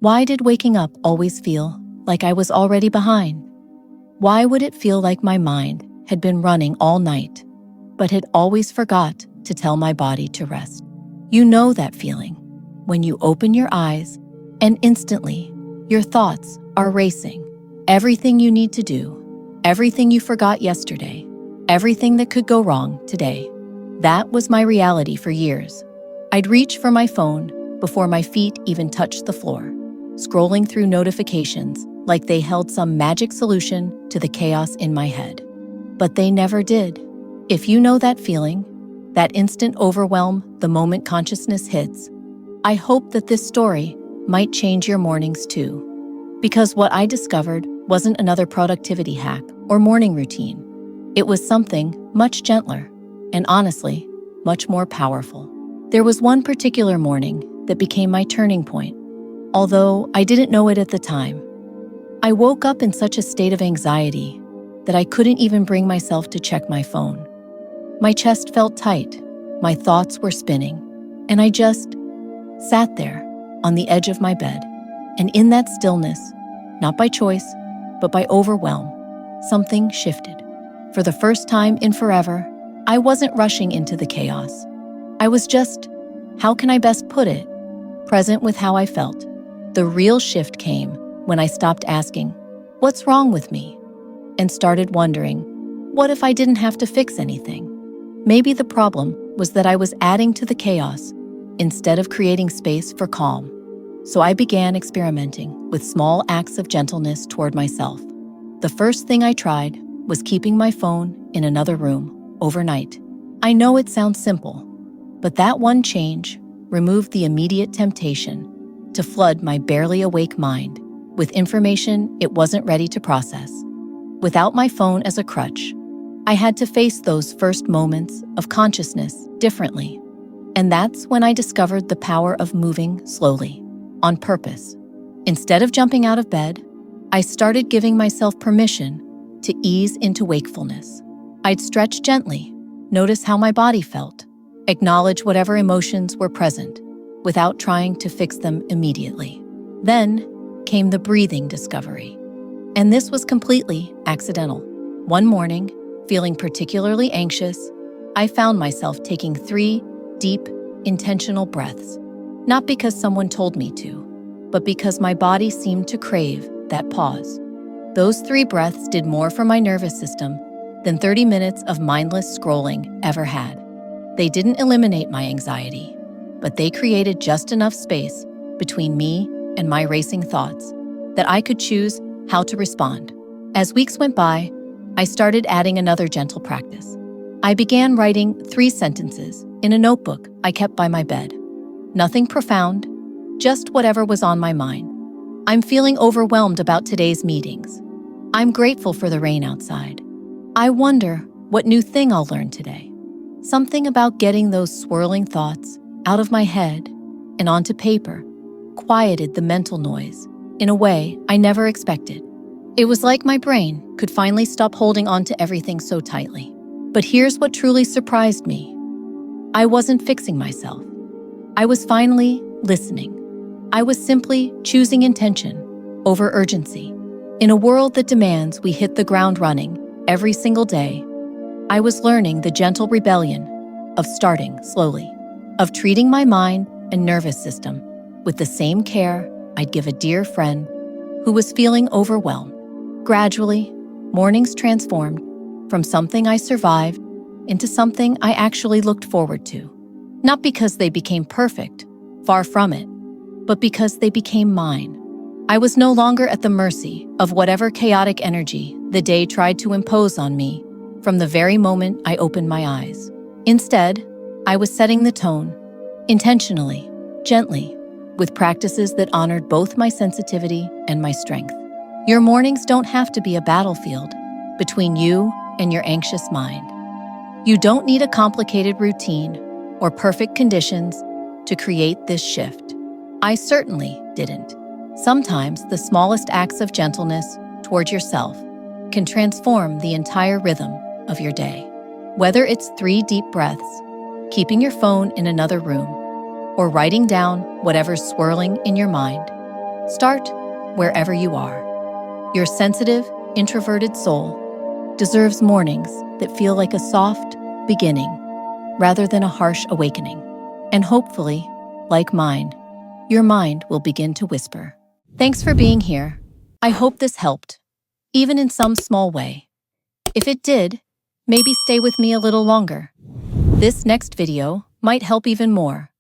Why did waking up always feel like I was already behind? Why would it feel like my mind had been running all night, but had always forgot to tell my body to rest? You know that feeling when you open your eyes and instantly your thoughts are racing. Everything you need to do, everything you forgot yesterday, everything that could go wrong today. That was my reality for years. I'd reach for my phone before my feet even touched the floor, scrolling through notifications like they held some magic solution to the chaos in my head. But they never did. If you know that feeling, that instant overwhelm the moment consciousness hits, I hope that this story might change your mornings too. Because what I discovered wasn't another productivity hack or morning routine. It was something much gentler and honestly, much more powerful. There was one particular morning that became my turning point, although I didn't know it at the time. I woke up in such a state of anxiety that I couldn't even bring myself to check my phone. My chest felt tight, my thoughts were spinning, and I just sat there on the edge of my bed. And in that stillness, not by choice, but by overwhelm, something shifted. For the first time in forever, I wasn't rushing into the chaos. I was just, how can I best put it, present with how I felt. The real shift came when I stopped asking, what's wrong with me? And started wondering, what if I didn't have to fix anything? Maybe the problem was that I was adding to the chaos instead of creating space for calm. So I began experimenting with small acts of gentleness toward myself. The first thing I tried was keeping my phone in another room overnight. I know it sounds simple, but that one change removed the immediate temptation to flood my barely awake mind with information it wasn't ready to process. Without my phone as a crutch, I had to face those first moments of consciousness differently. And that's when I discovered the power of moving slowly, on purpose. Instead of jumping out of bed, I started giving myself permission to ease into wakefulness. I'd stretch gently, notice how my body felt, acknowledge whatever emotions were present without trying to fix them immediately. Then came the breathing discovery. And this was completely accidental. One morning, feeling particularly anxious, I found myself taking 3 deep, intentional breaths. Not because someone told me to, but because my body seemed to crave that pause. Those 3 breaths did more for my nervous system than 30 minutes of mindless scrolling ever had. They didn't eliminate my anxiety, but they created just enough space between me and my racing thoughts that I could choose how to respond. As weeks went by, I started adding another gentle practice. I began writing 3 sentences in a notebook I kept by my bed. Nothing profound, just whatever was on my mind. I'm feeling overwhelmed about today's meetings. I'm grateful for the rain outside. I wonder what new thing I'll learn today. Something about getting those swirling thoughts out of my head and onto paper quieted the mental noise in a way I never expected. It was like my brain could finally stop holding on to everything so tightly. But here's what truly surprised me. I wasn't fixing myself. I was finally listening. I was simply choosing intention over urgency. In a world that demands we hit the ground running every single day, I was learning the gentle rebellion of starting slowly, of treating my mind and nervous system with the same care I'd give a dear friend who was feeling overwhelmed. Gradually, mornings transformed from something I survived into something I actually looked forward to. Not because they became perfect, far from it, but because they became mine. I was no longer at the mercy of whatever chaotic energy the day tried to impose on me from the very moment I opened my eyes. Instead, I was setting the tone, intentionally, gently, with practices that honored both my sensitivity and my strength. Your mornings don't have to be a battlefield between you and your anxious mind. You don't need a complicated routine or perfect conditions to create this shift. I certainly didn't. Sometimes the smallest acts of gentleness toward yourself can transform the entire rhythm of your day. Whether it's 3 deep breaths, keeping your phone in another room, or writing down whatever's swirling in your mind, Start wherever you are. Your sensitive, introverted soul deserves mornings that feel like a soft beginning rather than a harsh awakening. And hopefully, like mine, your mind will begin to whisper. Thanks for being here. I hope this helped, even in some small way. If it did, maybe stay with me a little longer. This next video might help even more.